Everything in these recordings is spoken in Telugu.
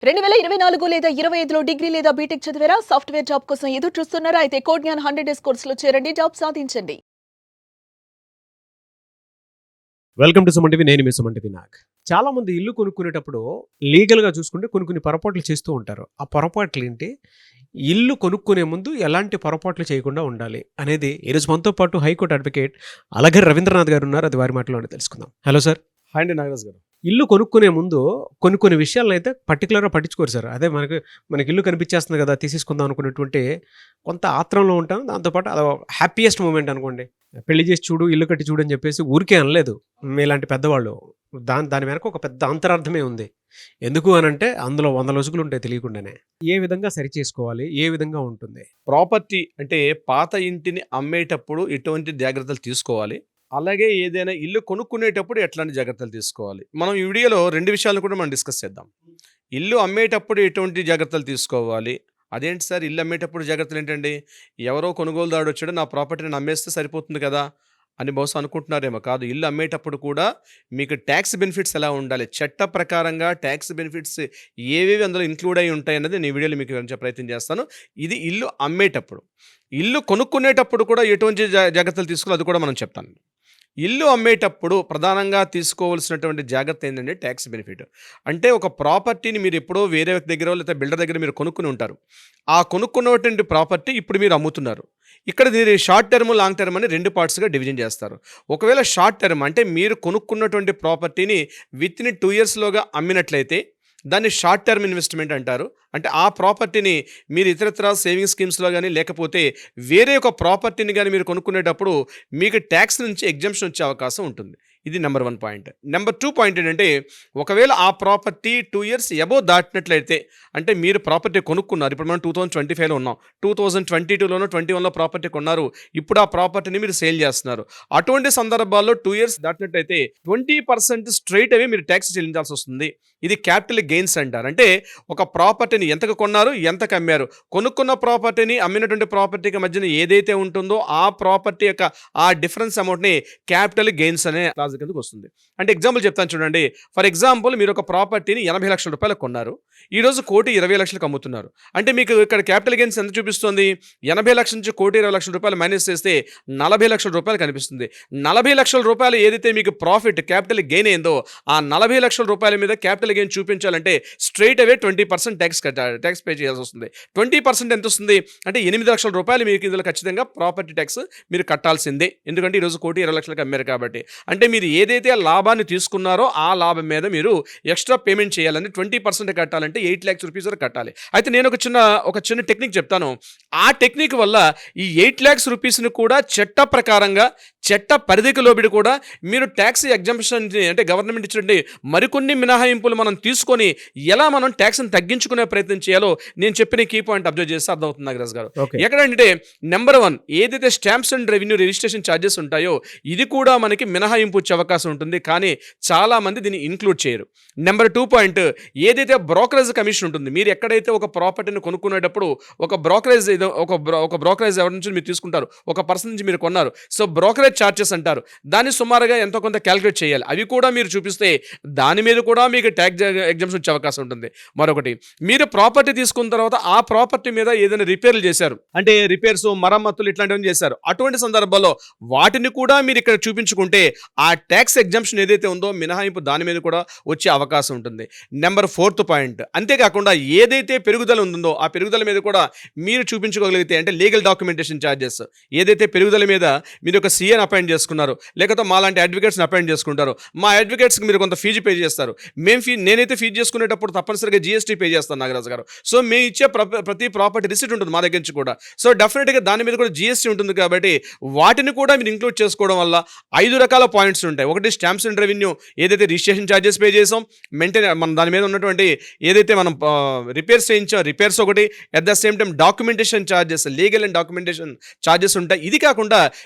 2024 లేదా 25లో డిగ్రీ లేదా బీటెక్ చదివారా? సాఫ్ట్‌వేర్ జాబ్ కోసం ఎదురు చూస్తున్నారా? అయితే కోడ్ జ్ఞాన్ 100 డేస్ కోర్సులో చేరండి. జాబ్ సాధించండి. Welcome to Suman TV. నేను మీ సుమన్ టీవీ నాగ్. చాలా మంది ఇల్లు కొనుక్కునేటప్పుడు లీగల్‌గా చూసుకుంటే కొన్ని పొరపాట్లు చేస్తూ ఉంటారు. ఆ పొరపాట్లు ఏంటి? ఇల్లు కొనుక్కునే ముందు ఎలాంటి పొరపాట్లు చేయకుండా ఉండాలి అనేది ఈరోజు మనతో పాటు హైకోర్టు అడ్వకేట్ అలగర్ రవీంద్రనాథ్ గారు ఉన్నారు. అది వారి మాటలోనే తెలుసుకుందాం. Hello sir. హాయ్ అండి నాగరాజ్ గారు. ఇల్లు కొనుక్కునే ముందు కొన్ని విషయాలను అయితే పర్టికులర్‌గా పట్టించుకోరు సార్. అదే మనకి ఇల్లు కనిపించేస్తుంది కదా, తీసేసుకుందాం అనుకున్నటువంటి కొంత ఆత్రంలో ఉంటాం. దాంతోపాటు అదో హ్యాపీయెస్ట్ మూమెంట్ అనుకోండి. పెళ్లి చేసి చూడు, ఇల్లు కట్టి చూడు అని చెప్పేసి ఊరికే అనలేదు మీలాంటి పెద్దవాళ్ళు. దాని వెనక ఒక పెద్ద అంతరార్థమే ఉంది. ఎందుకు అనంటే అందులో 100 లొసుగులు ఉంటాయి తెలియకుండానే. ఏ విధంగా సరి చేసుకోవాలి? ఏ విధంగా ఉంటుంది? ప్రాపర్టీ అంటే పాత ఇంటిని అమ్మేటప్పుడు ఎటువంటి జాగ్రత్తలు తీసుకోవాలి, అలాగే ఏదైనా ఇల్లు కొనుక్కునేటప్పుడు ఎట్లాంటి జాగ్రత్తలు తీసుకోవాలి. మనం ఈ వీడియోలో 2 విషయాలను కూడా మనం డిస్కస్ చేద్దాం. ఇల్లు అమ్మేటప్పుడు ఎటువంటి జాగ్రత్తలు తీసుకోవాలి, అదేంటి సార్ ఇల్లు అమ్మేటప్పుడు జాగ్రత్తలు ఏంటండి, ఎవరో కొనుగోలుదారుడు వచ్చాడు నా ప్రాపర్టీని అమ్మేస్తే సరిపోతుంది కదా అని బహుశా అనుకుంటున్నారేమో. కాదు, ఇల్లు అమ్మేటప్పుడు కూడా మీకు ట్యాక్స్ బెనిఫిట్స్ ఎలా ఉండాలి, చట్ట ప్రకారంగా ట్యాక్స్ బెనిఫిట్స్ ఏవేవి అందులో ఇంక్లూడ్ అయి ఉంటాయి అన్నది నేను వీడియోలో మీకు వివరించే ప్రయత్నం చేస్తాను. ఇది ఇల్లు అమ్మేటప్పుడు. ఇల్లు కొనుక్కునేటప్పుడు కూడా ఎటువంటి జాగ్రత్తలు తీసుకోవాలి అది కూడా మనం చెప్తాను. ఇల్లు అమ్మేటప్పుడు ప్రధానంగా తీసుకోవాల్సినటువంటి జాగ్రత్త ఏంటంటే ట్యాక్స్ బెనిఫిట్. అంటే ఒక ప్రాపర్టీని మీరు ఎప్పుడో వేరే వ్యక్తి దగ్గర లేదా బిల్డర్ దగ్గర మీరు కొనుక్కుని ఉంటారు. ఆ కొనుక్కున్నటువంటి ప్రాపర్టీ ఇప్పుడు మీరు అమ్ముతున్నారు. ఇక్కడ దీని షార్ట్ టర్మ్, లాంగ్ టర్మ్ అని 2 పార్ట్స్గా డివిజన్ చేస్తారు. ఒకవేళ షార్ట్ టర్మ్ అంటే మీరు కొనుక్కున్నటువంటి ప్రాపర్టీని విత్ ఇన్ 2 ఇయర్స్లోగా అమ్మినట్లయితే దాన్ని షార్ట్ టర్మ్ ఇన్వెస్ట్మెంట్ అంటారు. అంటే ఆ ప్రాపర్టీని మీరు ఇతరత్ర సేవింగ్ స్కీమ్స్లో కానీ లేకపోతే వేరే ఒక ప్రాపర్టీని కానీ మీరు కొనుక్కునేటప్పుడు మీకు ట్యాక్స్ నుంచి ఎగ్జంప్షన్ వచ్చే అవకాశం ఉంటుంది. ఇది నెంబర్ 1 పాయింట్. నెంబర్ 2 పాయింట్ ఏంటంటే, ఒకవేళ ఆ ప్రాపర్టీ 2 ఇయర్స్ అబోవ్ దాటినట్లయితే, అంటే మీరు ప్రాపర్టీ కొనుక్కున్నారు, ఇప్పుడు మనం 2025లో ఉన్నాం, 2022లోనో 21లో ప్రాపర్టీ కొన్నారు, ఇప్పుడు ఆ ప్రాపర్టీని మీరు సేల్ చేస్తున్నారు. అటువంటి సందర్భాల్లో 2 ఇయర్స్ దాటినట్లయితే 20% స్ట్రైట్ అవే మీరు ట్యాక్స్ చెల్లించాల్సి వస్తుంది. ఇది క్యాపిటల్ గెయిన్స్ అంటారు. అంటే ఒక ప్రాపర్టీని ఎంతకు కొన్నారు, ఎంతకు అమ్మారు, కొనుక్కున్న ప్రాపర్టీని అమ్మినటువంటి ప్రాపర్టీకి మధ్యన ఏదైతే ఉంటుందో ఆ ప్రాపర్టీ యొక్క ఆ డిఫరెన్స్ అమౌంట్ని క్యాపిటల్ గెయిన్స్ అనే కిందకు వస్తుంది. అంటే ఎగ్జాంపుల్ చెప్తాను చూడండి. ఫర్ ఎగ్జాంపుల్ మీరు ఒక ప్రాపర్టీని 80 లక్షల రూపాయలకు కొన్నారు, ఈరోజు 1,20,00,000కి అమ్ముతున్నారు. అంటే మీకు ఇక్కడ క్యాపిటల్ గెయిన్స్ ఎంత చూపిస్తుంది? 80 లక్షల నుంచి 1,20,00,000 రూపాయలు మైనస్ చేస్తే 40 లక్షల రూపాయలు కనిపిస్తుంది. 40 లక్షల రూపాయలు ఏదైతే మీకు ప్రాఫిట్ క్యాపిటల్ గెయిన్ అయిందో ఆ 40 లక్షల రూపాయల మీద క్యాపిటల్ గెయిన్ చూపించాలంటే స్ట్రైట్ అవే 20% ట్యాక్స్ పే చేయాల్సి వస్తుంది. 20% ఎంత వస్తుంది అంటే 8 లక్షల రూపాయలు మీకు ఇందులో ఖచ్చితంగా ప్రాపర్టీ ట్యాక్స్ మీరు కట్టాల్సిందే. ఎందుకంటే ఈరోజు 1,20,00,000కి అమ్మారు కాబట్టి. అంటే మీరు ఏదైతే లాభాన్ని తీసుకున్నారో ఆ లాభం మీద మీరు ఎక్స్ట్రా పేమెంట్ చేయాలని 20% కట్టాలంటే 8 lakhs రూపీస్ వరకు కట్టాలి. అయితే నేను ఒక చిన్న టెక్నిక్ చెప్తాను. ఆ టెక్నిక్ వల్ల ఈ 8 lakhs రూపీస్ని కూడా చట్ట ప్రకారంగా చట్ట పరిధికి లోబడి కూడా మీరు ట్యాక్స్ ఎగ్జంప్షన్ అంటే గవర్నమెంట్ ఇచ్చినటువంటి మరికొన్ని మినహాయింపులు మనం తీసుకొని ఎలా మనం ట్యాక్స్ని తగ్గించుకునే ప్రయత్నం చేయాలో నేను చెప్పిన కీ పాయింట్ అబ్జర్వ్ చేస్తే అర్థమవుతుంది నాగరాజ్ గారు. ఎక్కడంటే నెంబర్ 1 ఏదైతే stamps and revenue registration charges ఉంటాయో ఇది కూడా మనకి మినహాయింపు వచ్చే అవకాశం ఉంటుంది, కానీ చాలా మంది దీన్ని ఇన్క్లూడ్ చేయరు. నెంబర్ 2 పాయింట్ ఏదైతే బ్రోకరేజ్ కమిషన్ ఉంటుంది, మీరు ఎక్కడైతే ఒక ప్రాపర్టీని కొనుక్కునేటప్పుడు ఒక బ్రోకరేజ్ ఎవరి నుంచి మీరు తీసుకుంటారు, ఒక పర్సన్ నుంచి మీరు కొన్నారు, సో బ్రోకరేజ్ ఛార్జెస్ అంటారు. దాన్ని సుమారుగా ఎంతో కొంత క్యాలిక్యులేట్ చేయాలి. అవి కూడా మీరు చూపిస్తే దాని మీద కూడా మీకు ట్యాక్స్ ఎగ్జంప్షన్ వచ్చే అవకాశం ఉంటుంది. మరొకటి, మీరు ప్రాపర్టీ తీసుకున్న తర్వాత ఆ ప్రాపర్టీ మీద ఏదైనా రిపేర్లు చేశారు, అంటే రిపేర్స్ మరమ్మతులు ఇట్లాంటివన్నీ చేశారు, అటువంటి సందర్భాల్లో వాటిని కూడా మీరు ఇక్కడ చూపించుకుంటే ఆ ట్యాక్స్ ఎగ్జంప్షన్ ఏదైతే ఉందో మినహాయింపు దాని మీద కూడా వచ్చే అవకాశం ఉంటుంది. నెంబర్ 4th పాయింట్, అంతేకాకుండా ఏదైతే పెరుగుదల ఉందో ఆ పెరుగుదల మీద కూడా మీరు చూపించుకోగలిగితే, అంటే లీగల్ డాక్యుమెంటేషన్ ఛార్జెస్ ఏదైతే పెరుగుదల మీద మీరు ఒక సీఏని అపాయింట్ చేసుకున్నారు, లేకపోతే మా లాంటి అడ్వకేట్స్ని అపాయింట్ చేసుకుంటారు, మా అడ్వకేట్స్కి మీరు కొంత ఫీజు పే చేస్తారు. నేనైతే ఫీజు చేసుకునేటప్పుడు తప్పనిసరిగా జీఎస్టీ పే చేస్తాను నాగరాజు గారు. సో మేము ఇచ్చే ప్రతి ప్రాపర్టీ రిసిట్ ఉంటుంది మా దగ్గర నుంచి కూడా. సో డెఫినెట్గా దాని మీద కూడా జీఎస్టీ ఉంటుంది కాబట్టి వాటిని కూడా మీరు ఇంక్లూడ్ చేసుకోవడం వల్ల 5 రకాల పాయింట్స్ ఉంటాయి. ఒకటి స్టాంప్స్ అండ్ రెవెన్యూ, ఏదైతే రిజిస్ట్రేషన్ ఛార్జెస్ పే చేసాం, మన దాని మీద ఉన్నటువంటి ఏదైతే మనం రిపేర్స్ చేయించాం రిపేర్స్ ఒకటి, at the same time documentation charges, legal and documentation charges ఉంటాయి. ఇది కాకుండా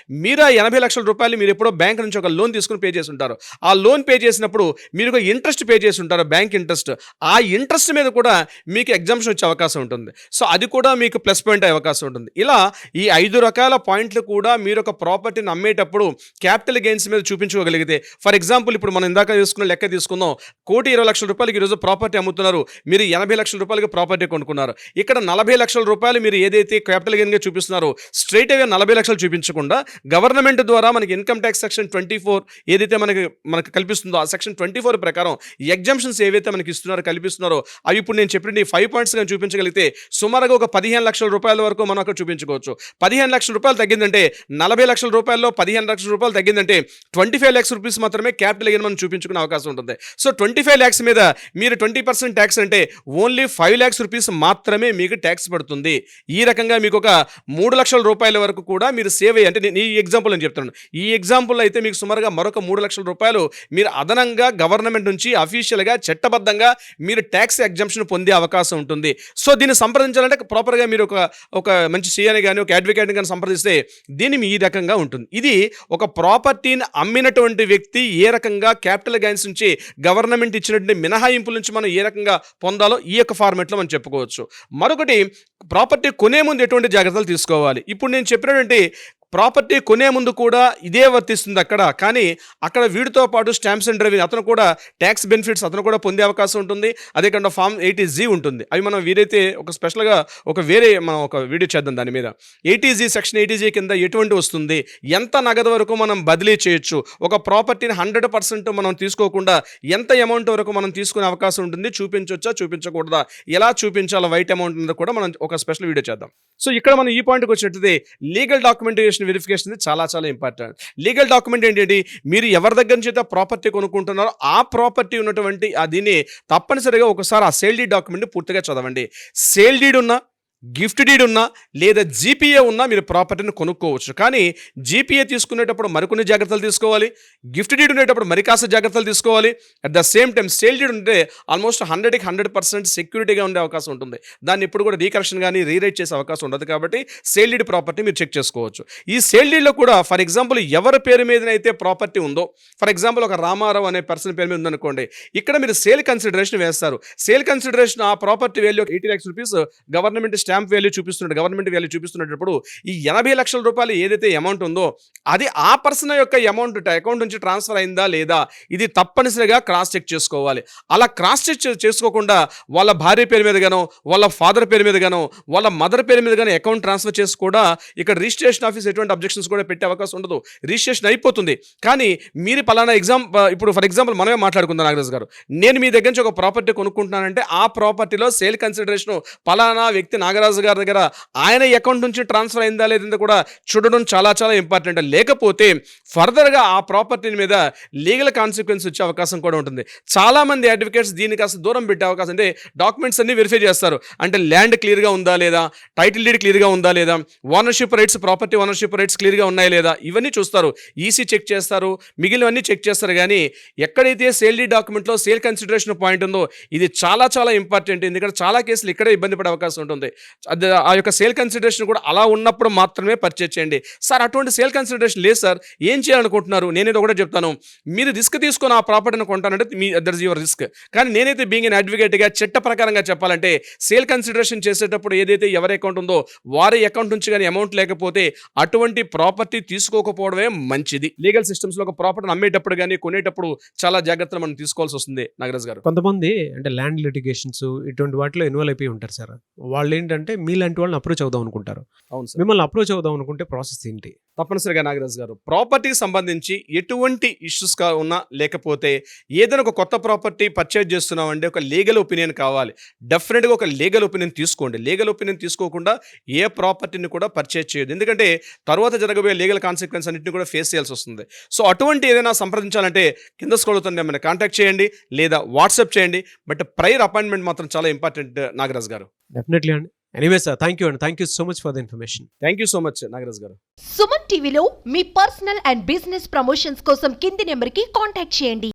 మీరు 80 లక్షల రూపాయలు మీరు ఎప్పుడో బ్యాంక్ నుంచి ఒక లోన్ తీసుకుని పే చేసి ఉంటారు. ఆ లోన్ పే చేసినప్పుడు మీరు ఒక ఇంట్రెస్ట్ పే చేసి ఉంటారు, బ్యాంక్ ఇంట్రెస్ట్. ఆ ఇంట్రెస్ట్ మీద కూడా మీకు ఎగ్జంప్షన్ వచ్చే అవకాశం ఉంటుంది. సో అది కూడా మీకు ప్లస్ పాయింట్ అయ్యే అవకాశం ఉంటుంది. ఇలా ఈ 5 రకాల పాయింట్లు కూడా మీరు ఒక ప్రాపర్టీని అమ్మేటప్పుడు క్యాపిటల్ గెయిన్స్ మీద చూపించుకోగలిగితే చూపించగలిగితే, ఫర్ ఎగ్జాంపుల్ ఇప్పుడు మనం ఇందాక తీసుకున్న లెక్క తీసుకుందాం, 1,20,00,000 రూపాయలకి ఈరోజు ప్రాపర్టీ అమ్ముతున్నారు, మీరు 80,00,000 రూపాయలకి ప్రాపర్టీ కొనుక్కున్నారు. ఇక్కడ 40,00,000 రూపాయలు మీరు ఏదైతే క్యాపిటల్ గెయిన్గా చూపిస్తున్నారో స్ట్రైట్ అవే 40,00,000 చూపించకుండా గవర్నమెంట్ ద్వారా మనకి ఇన్కమ్ ట్యాక్స్ సెక్షన్ 24 ఏదైతే మనకి కల్పిస్తుందో ఆ సెక్షన్ 24 ప్రకారం ఎగ్జామ్షన్స్ ఏవైతే మనకి ఇస్తున్నారో కల్పిస్తున్నారో అవి ఇప్పుడు నేను చెప్పిన 5 పాయింట్స్గా చూపించగలిగితే సుమారుగా ఒక 15,00,000 రూపాయల వరకు మనం అక్కడ చూపించుకోవచ్చు. 15,00,000 రూపాయలు తగ్గిందంటే 40,00,000 రూపాయల్లో 15,00,000 రూపాయలు తగ్గిందంటే 25 lakhs రూపీస్ మాత్రమే క్యాపిటల్ గెయిన్ మనం చూపించుకునే అవకాశం ఉంటుంది. సో 25 lakhs మీద మీరు 20% ట్యాక్స్ అంటే ఓన్లీ 5 lakhs రూపీస్ మాత్రమే మీకు ట్యాక్స్ పడుతుంది. ఈ రకంగా మీకు ఒక 3 లక్షల రూపాయల వరకు కూడా మీరు సేవ్ అయ్యి, అంటే నేను ఈ ఎగ్జాంపుల్ అని చెప్తున్నాను, ఈ ఎగ్జాంపుల్ అయితే మీకు సుమారుగా మరొక 3 లక్షల రూపాయలు మీరు అదనంగా గవర్నమెంట్ నుంచి అఫీషియల్గా చట్టబద్ధంగా మీరు ట్యాక్స్ ఎగ్జామ్షన్ పొందే అవకాశం ఉంటుంది. సో దీన్ని సంప్రదించాలంటే ప్రాపర్గా మీరు ఒక మంచి సీఏని కానీ ఒక అడ్వకేట్ని కానీ సంప్రదిస్తే దీన్ని ఈ రకంగా ఉంటుంది. ఇది ఒక ప్రాపర్టీని అమ్మినటువంటి వ్యక్తి ఏ రకంగా క్యాపిటల్ గెయిన్స్ నుంచి గవర్నమెంట్ ఇచ్చినటువంటి మినహాయింపుల నుంచి మనం ఏ రకంగా పొందాలో ఈ యొక్క ఫార్మెట్లో మనం చెప్పుకోవచ్చు. మరొకటి, ప్రాపర్టీ కొనే ముందు ఎటువంటి జాగ్రత్తలు తీసుకోవాలి. ఇప్పుడు నేను చెప్పినటువంటి ప్రాపర్టీ కొనే ముందు కూడా ఇదే వర్తిస్తుంది అక్కడ, కానీ అక్కడ వీడితో పాటు స్టాంప్స్ అండ్ రెవెన్యూ అతను కూడా ట్యాక్స్ బెనిఫిట్స్ అతను కూడా పొందే అవకాశం ఉంటుంది. అదే కాకుండా ఫామ్ 80G ఉంటుంది. అవి మనం వీరైతే ఒక స్పెషల్గా మనం ఒక వీడియో చేద్దాం దాని మీద. 80G సెక్షన్ 80G కింద ఎటువంటి వస్తుంది, ఎంత నగదు వరకు మనం బదిలీ చేయొచ్చు, ఒక ప్రాపర్టీని 100% మనం తీసుకోకుండా ఎంత అమౌంట్ వరకు మనం తీసుకునే అవకాశం ఉంటుంది, చూపించవచ్చా చూపించకూడదా, ఎలా చూపించాలా వైట్ అమౌంట్ అనేది కూడా మనం ఒక స్పెషల్ వీడియో చేద్దాం. సో ఇక్కడ మనం ఈ పాయింట్కి వచ్చినట్టు లీగల్ డాక్యుమెంటేషన్ వెరిఫికేషన్ చాలా చాలా ఇంపార్టెంట్. లీగల్ డాక్యుమెంట్ ఏంటి, మీరు ఎవరి దగ్గర నుంచి అయితే ప్రాపర్టీ కొనుక్కుంటున్నారో ఆ ప్రాపర్టీ ఉన్నటువంటి దీన్ని తప్పనిసరిగా ఒకసారి ఆ సేల్ డీడ్ డాక్యుమెంట్ పూర్తిగా చదవండి. సేల్ డీడ్ ఉన్నా, గిఫ్ట్ డీడ్ ఉన్నా లేదా జీపీఏ ఉన్నా మీరు ప్రాపర్టీని కొనుక్కోవచ్చు. కానీ జీపీఏ తీసుకునేటప్పుడు మరికొన్ని జాగ్రత్తలు తీసుకోవాలి, గిఫ్ట్ డీడ్ ఉండేటప్పుడు మరి కాస్త జాగ్రత్తలు తీసుకోవాలి. At the same time sale deed ఉంటే ఆల్మోస్ట్ 100% సెక్యూరిటీగా ఉండే అవకాశం ఉంటుంది. దాన్ని ఇప్పుడు కూడా రీకరెక్షన్ కానీ రీరైట్ చేసే అవకాశం ఉండదు. కాబట్టి సేల్ డీడ్ ప్రాపర్టీ మీరు చెక్ చేసుకోవచ్చు. ఈ సేల్ డీడ్లో కూడా ఫర్ ఎగ్జాంపుల్ ఎవరి పేరు మీదనైతే ప్రాపర్టీ ఉందో, ఫర్ ఎగ్జాంపుల్ ఒక రామారావు అనే పర్సన్ పేరు మీద ఉందనుకోండి, ఇక్కడ మీరు సేల్ కన్సిడరేషన్ వేస్తారు. సేల్ కన్సిడరేషన్ ఆ property value 80 lakhs rupees government stamp value చూపిస్తున్నాడు, గవర్నమెంట్ వాల్యూ చూపిస్తున్నప్పుడు ఈ 80 లక్షల రూపాయలు ఏదైతే అమౌంట్ ఉందో అది ఆ పర్సన్ యొక్క అమౌంట్ అకౌంట్ నుంచి ట్రాన్స్ఫర్ అయిందా లేదా ఇది తప్పనిసరిగా క్రాస్ చెక్ చేసుకోవాలి. అలా క్రాస్ చెక్ చేసుకోకుండా వాళ్ళ భార్య పేరు మీద గానో, వాళ్ళ ఫాదర్ పేరు మీద గానో, వాళ్ళ మదర్ పేరు మీద గానో అకౌంట్ ట్రాన్స్ఫర్ చేసి కూడా ఇక్కడ రిజిస్ట్రేషన్ ఆఫీస్ ఎటువంటి అబ్జెక్షన్స్ కూడా పెట్టే అవకాశం ఉండదు. రిజిస్ట్రేషన్ అయిపోతుంది. కానీ మీరు పలానా ఇప్పుడు ఫర్ ఎగ్జాంపుల్ మనమే మాట్లాడుకుందాం నాగరాజు గారు, నేను మీ దగ్గర నుంచి ఒక ప్రాపర్టీ కొనుక్కుంటున్నానంటే ఆ ప్రాపర్టీలో సేల్ కన్సిడరేషన్ పలానా వ్యక్తి నాగరాజు గారి దగ్గర ఆయన అకౌంట్ నుంచి ట్రాన్స్ఫర్ అయిందా లేదంటే కూడా చూడడం చాలా చాలా ఇంపార్టెంట్. లేకపోతే ఫర్దర్గా ఆ ప్రాపర్టీ మీద లీగల్ కాన్సిక్వెన్స్ వచ్చే అవకాశం కూడా ఉంటుంది. చాలామంది అడ్వకేట్స్ దీన్ని కాస్త దూరం పెట్టే అవకాశం, అంటే డాక్యుమెంట్స్ అన్ని వెరిఫై చేస్తారు, అంటే ల్యాండ్ క్లియర్గా ఉందా లేదా, టైటిల్ డీడ్ క్లియర్గా ఉందా లేదా, ownership rights property ownership rights క్లియర్గా ఉన్నాయా లేదా, ఇవన్నీ చూస్తారు. ఈసీ చెక్ చేస్తారు, మిగిలినవన్నీ చెక్ చేస్తారు. కానీ ఎక్కడైతే సేల్ డీడ్ డాక్యుమెంట్లో సేల్ కన్సిడరేషన్ పాయింట్ ఉందో ఇది చాలా చాలా ఇంపార్టెంట్. ఎందుకంటే చాలా కేసులు ఇక్కడే ఇబ్బంది పడే అవకాశం ఉంటుంది. ఆ యొక్క సేల్ కన్సిడరేషన్ కూడా అలా ఉన్నప్పుడు మాత్రమే పర్చేజ్ చేయండి. సార్ అటువంటి సేల్ కన్సిడరేషన్ లేదు సార్, ఏం చేయాలనుకుంటున్నారు, నేనేదో కూడా చెప్తాను, మీరు రిస్క్ తీసుకొని ఆ ప్రాపర్టీని కొంటానంటే దట్ ఇస్ యువర్ రిస్క్. కానీ నేనైతే బీయింగ్ ఎన్ అడ్వకేట్గా చట్ట ప్రకారంగా చెప్పాలంటే సేల్ కన్సిడరేషన్ చేసేటప్పుడు ఏదైతే ఎవరి అకౌంట్ ఉందో వారి అకౌంట్ నుంచి కానీ అమౌంట్ లేకపోతే అటువంటి ప్రాపర్టీ తీసుకోకపోవడమే మంచిది. లీగల్ సిస్టమ్స్లో ఒక ప్రాపర్టీని అమ్మేటప్పుడు కానీ కొనేటప్పుడు చాలా జాగ్రత్తలు మనం తీసుకోవాల్సి వస్తుంది నాగరాజ్ గారు. కొంతమంది అంటే ల్యాండ్ లిటిగేషన్స్ ఇటువంటి వాటిలో ఇన్వాల్వ్ అయిపోయి ఉంటారు సార్. వాళ్ళు ఏంటంటే మీలాంటి వాళ్ళని అప్రోచ్ అవుదాం అనుకుంటారు. అవును సార్. మిమ్మల్ని అప్రోచ్ అవుదాం అనుకుంటే ప్రాసెస్ ఏంటి? తప్పనిసరిగా నాగరాజ్ గారు, ప్రాపర్టీకి సంబంధించి ఎటువంటి ఇష్యూస్ ఉన్నా లేకపోతే ఏదైనా ఒక కొత్త ప్రాపర్టీ పర్చేజ్ చేస్తున్నామంటే ఒక లీగల్ ఒపీనియన్ కావాలి. డెఫినెట్గా ఒక లీగల్ ఒపీనియన్ తీసుకోండి. లీగల్ ఒపీనియన్ తీసుకోకుండా ఏ ప్రాపర్టీని కూడా పర్చేజ్ చేయదు. ఎందుకంటే తర్వాత జరగబోయే లీగల్ కాన్సిక్వెన్స్ అన్నింటినీ కూడా ఫేస్ చేయాల్సి వస్తుంది. సో అటువంటి ఏదైనా సంప్రదించాలంటే కింద స్క్రోల్ అవుతుంది, ఏమైనా కాంటాక్ట్ చేయండి లేదా వాట్సాప్ చేయండి. బట్ ప్రైర్ అపాయింట్మెంట్ మాత్రం చాలా ఇంపార్టెంట్ నాగరాజ్ గారు. డెఫినెట్లీ అండి. ఎనీవే సార్, థ్యాంక్ యూ అండి. Thank you so much for the information. Thank you so much Nagaraj గారు. సుమన్ టీవీలో మీ పర్సనల్ అండ్ బిజినెస్ ప్రమోషన్స్ కోసం కింది నెంబర్కి కాంటాక్ట్ చేయండి.